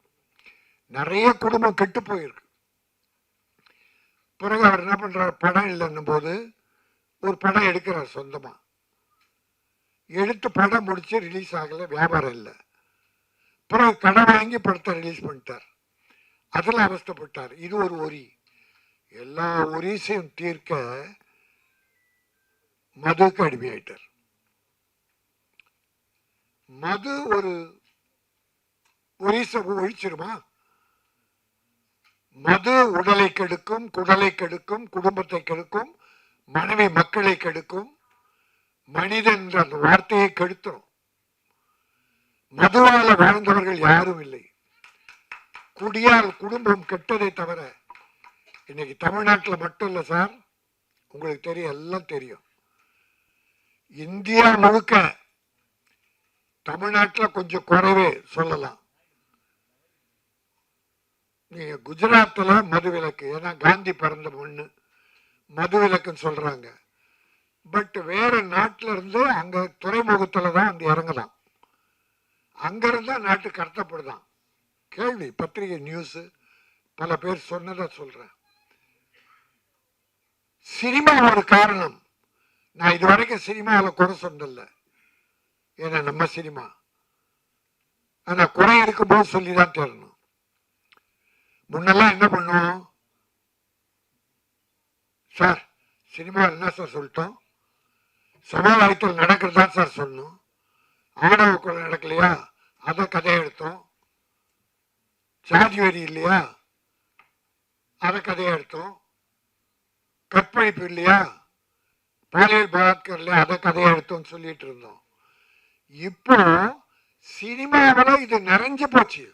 நிறைய குடும்பம் கெட்டு போயிருக்கு. பிறகு அவர் என்ன பண்ணுறார், படம் இல்லைன்னும் போது ஒரு படம் எடுக்கிறார் சொந்தமாக, எடுத்து படம் முடிச்சு ரிலீஸ் ஆகலை, வியாபாரம் இல்லை. பிறகு கடன் வாங்கி படத்தை ரிலீஸ் பண்ணிட்டார், அதில் அவஸ்தைப்பட்டார். இது ஒரு ஒரி. எல்லா ஒரிசையும் தீர்க்க மதுக்கு அடிமையாயிட்டார். மது ஒரு ஒரிசை ஒழிச்சிருமா? மது உடலை கெடுக்கும், குடலை கெடுக்கும், குடும்பத்தை கெடுக்கும், மனைவி மக்களை கெடுக்கும், மனிதன் என்ற அந்த வார்த்தையை கெடுத்துரும். மதுவால வாழ்ந்தவர்கள் யாரும் இல்லை. குடியால் குடும்பம் கெட்டதை தவிர இன்னைக்கு தமிழ்நாட்டில் மட்டும் இல்லை சார், உங்களுக்கு தெரியும், எல்லாம் தெரியும். இந்தியா முழுக்க தமிழ்நாட்டில் கொஞ்சம் குறைவே சொல்லலாம். நீங்க குஜராத்தில் மது விலக்கு, ஏன்னா காந்தி பிறந்த மண்ணு, மது விலக்குன்னு சொல்றாங்க. பட் வேற நாட்டில இருந்து அங்க துறைமுகத்துல தான் வந்து இறங்கலாம், அங்கிருந்தா நாட்டு கடத்தப்படுதான். கேள்வி பத்திரிகை நியூஸ் பல பேர் சொன்னதை சொல்றேன். சினிமா ஒரு காரணம். நான் இது வரைக்கும் சினிமாவில் குறை சொன்னதில்லை, ஏன்னா நம்ம சினிமா. ஆனா குறை இருக்கும்போது சொல்லிதான் தரணும். முன்னெல்லாம் என்ன பண்ணுவோம் சார், சினிமாவில் என்ன சார் சொல்லிட்டோம், சமுதாயத்தில் நடக்கிறதா சார் சொன்னோம். ஆணவ கொலை நடக்கலையா, அதை கதையை எடுத்தோம். சாதி வரி இல்லையா, அதை கதையை எடுத்தோம். கற்பழிப்பு இல்லையா, பாலியல் பலாத்காரம் இல்லையா, அதை கதையை எடுத்தோம்னு சொல்லிட்டு இருந்தோம். இப்போ சினிமாவில் இது நிறைஞ்சு போச்சு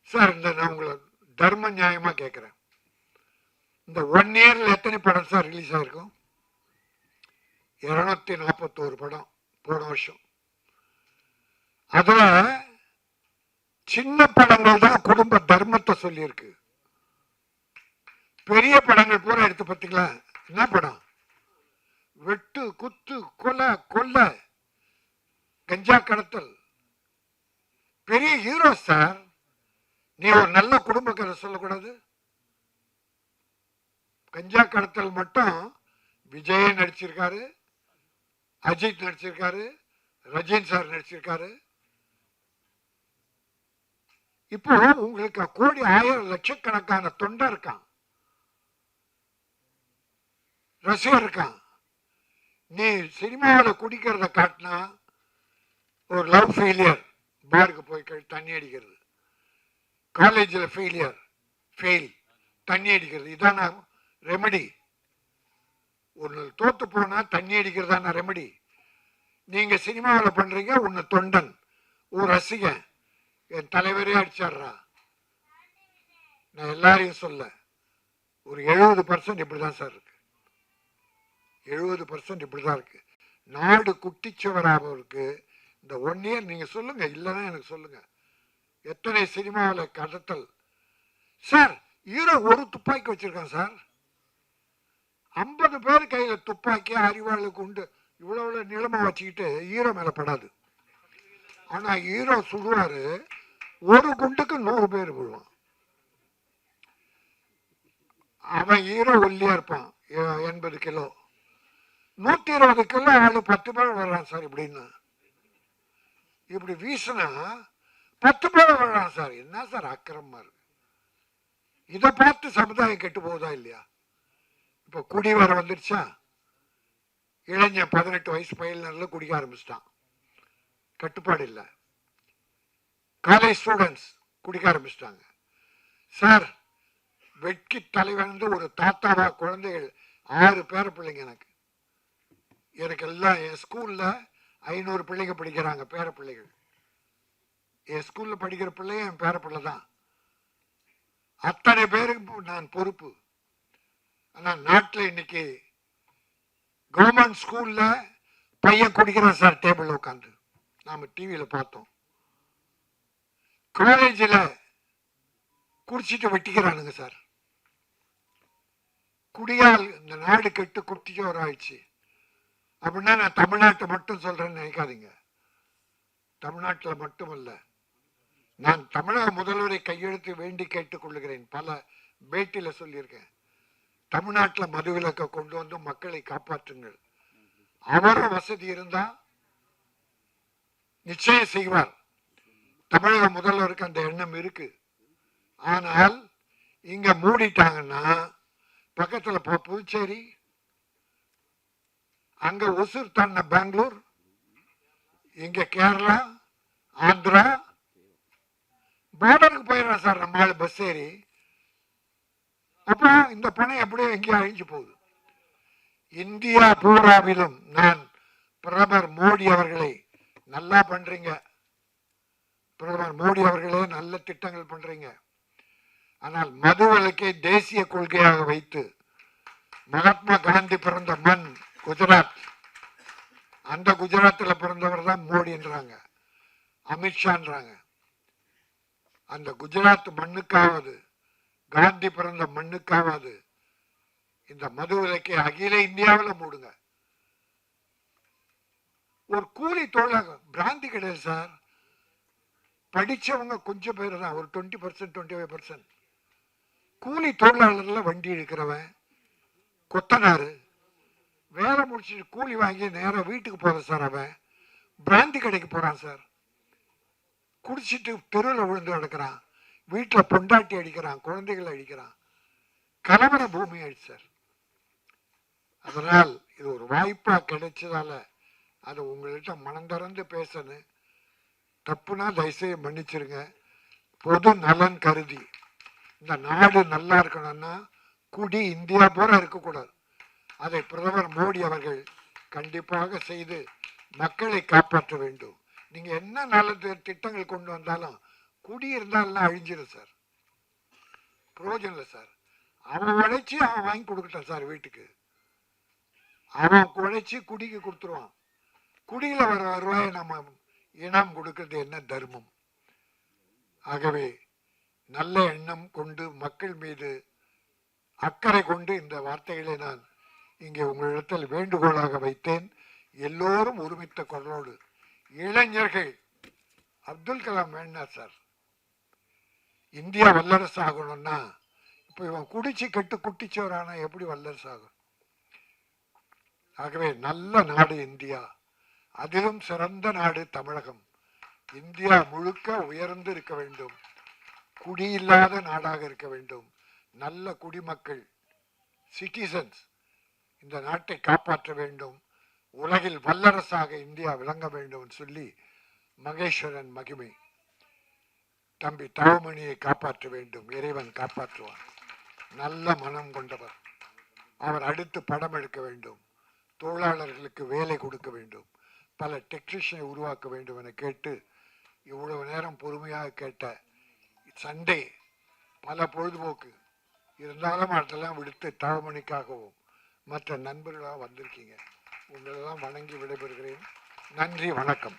சார். இந்த நான் உங்களை தர்ம நியாயமா கேட்கிறேன், இந்த 1 இயர்ல எத்தனை படம் சார் ரிலீஸ் ஆயிருக்கும்? 241 படம் போன வருஷம். அதுல சின்ன படங்கள் தான் குடும்ப தர்மத்தை சொல்லியிருக்கு. பெரிய படங்கள் பூரா எடுத்து பார்த்தீங்களா, என்ன படம்? வெட்டு, குத்து, கொலை, கொள்ளை, கஞ்சா கடத்தல். பெரிய ஹீரோ சார். நீ ஒரு நல்ல குடும்ப கதை சொல்லக்கூடாது? கஞ்சா கடத்தல் மட்டும் விஜய் நடிச்சிருக்காரு, அஜித் நடிச்சிருக்காரு, ரஜினி சார் நடிச்சிருக்காரு. இப்போ உங்களுக்கு கோடி, 1000 லட்சக்கணக்கான தொண்டை இருக்கான், ரசிகர் இருக்கான். நீ சினிமாவில் குடிக்கிறத காட்டினா ஒரு லவ் ஃபெயிலியர், பாருக்கு போய் தண்ணி அடிக்கிறது, காலேஜில் ஃபெயில் தண்ணி அடிக்கிறது, இதான ரெமடி? ஒன்று தோத்து போனா தண்ணி அடிக்கிறதான ரெமடி? நீங்க சினிமாவில் பண்றீங்க, உன்னை தொண்டன், ஒரு ரசிகன், என் தலைவரே அடிச்சாடுறா. நான் எல்லாரையும் சொல்ல, ஒரு 70% இப்படிதான் சார் இருக்கு. 70% இப்படிதான் இருக்கு. நாடு குட்டிச்சவராக இருக்கு. இந்த 1 இயர் நீங்க சொல்லுங்க, இல்லைன்னா எனக்கு சொல்லுங்க, எத்தனை சினிமாவில் கடத்தல் சார்? ஹீரோ ஒரு துப்பாக்கி வச்சிருக்கான் சார், 50 பேர் கையில துப்பாக்கி, அறிவாளுக்கு உண்டு, இவ்வளவு நிலமா வச்சுக்கிட்டு ஹீரோ மேல படாது. ஆனா ஹீரோ சுடுவாரு, ஒரு குண்டுக்கு 100 பேர் விழுவான். அவன் ஹீரோ ஒல்லியா இருப்பான், 80 கிலோ, 120 கிலோ ஆளு 10 பேர் வர்றான் சார். இப்படின்னா இப்படி வீசினா 10 பேர் வர்றான் சார். என்ன சார் அக்கிரமமா இருக்கு? இதை பார்த்து சமுதாயம் கெட்டு போகுதா இல்லையா? இப்போ குடி வர வந்துடுச்சா? இளைஞன் 18 வயசு பையன்ல குடிக்க ஆரம்பிச்சிட்டான், கட்டுப்பாடு இல்லை. காலேஜ் ஸ்டூடெண்ட்ஸ் குடிக்க ஆரம்பிச்சிட்டாங்க சார். வெட்கி தலைவன் ஒரு தாத்தாவா, குழந்தைகள் 6 பேர பிள்ளைங்க எனக்கு எல்லாம். என் ஸ்கூல்ல 500 பிள்ளைங்க படிக்கிறாங்க, பேர பிள்ளைகள். என் ஸ்கூல்ல படிக்கிற பிள்ளைங்க என் பேர பிள்ளை தான். அத்தனை பேருக்கு நான் பொறுப்பு. ஆனா நாட்டில் இன்னைக்கு கவர்மெண்ட் ஸ்கூல்ல பையன் குடிக்கிறான் சார் டேபிள் உட்காந்து, நாம டிவியில பார்த்தோம். காலேஜில் குடிச்சிட்டு வெட்டிக்கிறானுங்க சார். குடியால் இந்த நாடு கெட்டு குட்டிச்சோர் ஆயிடுச்சு. அப்படின்னா நான் தமிழ்நாட்டை மட்டும் சொல்றேன்னு நினைக்காதீங்க. தமிழ்நாட்டில் மட்டுமல்ல, நான் தமிழக முதல்வரை கையெழுத்து வேண்டி கேட்டுக் கொள்ளுகிறேன். பல பேட்டியில சொல்லியிருக்கேன். தமிழ்நாட்டில் மதுவிலக்கை கொண்டு வந்து மக்களை காப்பாற்றுங்கள். அவர வசதி இருந்தா நிச்சயம் செய்வார். தமிழக முதல்வருக்கு அந்த எண்ணம் இருக்கு. ஆனால் இங்க மூடிட்டாங்கன்னா பக்கத்துல புதுச்சேரி, அங்க ஒசூர் தாண்ட பெங்களூர், இங்க கேரளா, ஆந்திரா, பார்டருக்கு போயிடுறேன் சார் நம்ம பஸ் ஏறி. அப்புறம் இந்த பணம் எப்படியோ எங்கேயும் அழிஞ்சு போகுது. இந்தியா பூராவிலும் நான் பிரதமர் மோடி அவர்களை நல்லா பண்றீங்க, பிரதமர் மோடி அவர்களே நல்ல திட்டங்கள் பண்றீங்க. ஆனால் மதுவிலக்கை தேசிய கொள்கையாக வைத்து, மகாத்மா காந்தி பிறந்த மண் குஜராத், அந்த குஜராத்தில் பிறந்தவர் தான் மோடின்றாங்க, அமித்ஷான்றாங்க. அந்த குஜராத் மண்ணுக்காவது, காந்தி பிறந்த மண்ணுக்காவது இந்த மதுவிலக்கை அகில இந்தியாவில் மூடுங்க. ஒரு கூலி தொழிலாக பிராந்தி கிடையாது சார். படிச்சவங்க கொஞ்சம் பேர் தான், ஒரு 20%, 25%. கூலி தொழிலாளர்ல வண்டி எடுக்கிறவன், கொத்தனாரு, வேலை முடிச்சுட்டு கூலி வாங்கி நேரம் வீட்டுக்கு போற சார். அவன் பிராந்தி கடைக்கு போறான் சார். குடிச்சிட்டு தெருவில் விழுந்து கிடக்கிறான், வீட்டில் பொண்டாட்டி அடிக்கிறான், குழந்தைகளை அடிக்கிறான். கலவர பூமி ஆயிடுச்சு சார். அதனால் இது ஒரு வாய்ப்பா கிடைச்சதால அது உங்கள்கிட்ட மனம் திறந்து பேசணும். தப்புனா தயவுசெய்து மன்னிச்சிருங்க. பொது நலன் கருதி இந்த நாடு நல்லா இருக்கணும்னா குடி இந்தியா பூரா இருக்கக்கூடாது. அதை பிரதமர் மோடி அவர்கள் கண்டிப்பாக செய்து மக்களை காப்பாற்ற வேண்டும். நீங்க என்ன நல்ல திட்டங்கள் கொண்டு வந்தாலும் குடி இருந்தாலும் அழிஞ்சிடும் சார், பிரயோஜனம் இல்லை சார். அவன் உழைச்சி அவன் வாங்கி கொடுக்கட்டான் சார் வீட்டுக்கு. அவன் உழைச்சி குடிக்கு கொடுத்துருவான். குடியில வர வருவாயை நம்ம இனம் கொடுக்கிறது என்ன தர்மம்? ஆகவே நல்ல எண்ணம் கொண்டு மக்கள் மீது அக்கறை கொண்டு இந்த வார்த்தைகளை நான் இங்கே உங்களிடத்தில் வேண்டுகோளாக வைத்தேன். எல்லோரும் ஒருமித்த குரலோடு, இளைஞர்கள், அப்துல் கலாம் வேண்டாம் சார், இந்தியா வல்லரசு ஆகணும்னா இப்போ இவன் குடிச்சு கெட்டு குட்டிச்சோரானா எப்படி வல்லரசு ஆகும்? ஆகவே நல்ல நாடு இந்தியா, அதிலும் சிறந்த நாடு தமிழகம். இந்தியா முழுக்க உயர்ந்து இருக்க வேண்டும், குடியில்லாத நாடாக இருக்க வேண்டும். நல்ல குடிமக்கள், சிட்டிசன்ஸ் இந்த நாட்டை காப்பாற்ற வேண்டும். உலகில் வல்லரசாக இந்தியா விளங்க வேண்டும் சொல்லி மகேஸ்வரன் மகிமை தம்பி தவமணியை காப்பாற்ற வேண்டும். இறைவன் காப்பாற்றுவான். நல்ல மனம் கொண்டவர். அவர் அடுத்து படம் எடுக்க வேண்டும், தொழிலாளர்களுக்கு வேலை கொடுக்க வேண்டும், பல டெக்னீஷியனை உருவாக்க வேண்டும் என கேட்டு இவ்வளவு நேரம் பொறுமையாக கேட்ட சண்டே பல பொழுதுபோக்கு இருந்தாலும் அதெல்லாம் விடுத்து தவமணிக்காகவும் மற்ற நண்பர்களாக வந்திருக்கீங்க. உங்களெல்லாம் வணங்கி விடைபெறுகிறேன். நன்றி, வணக்கம்.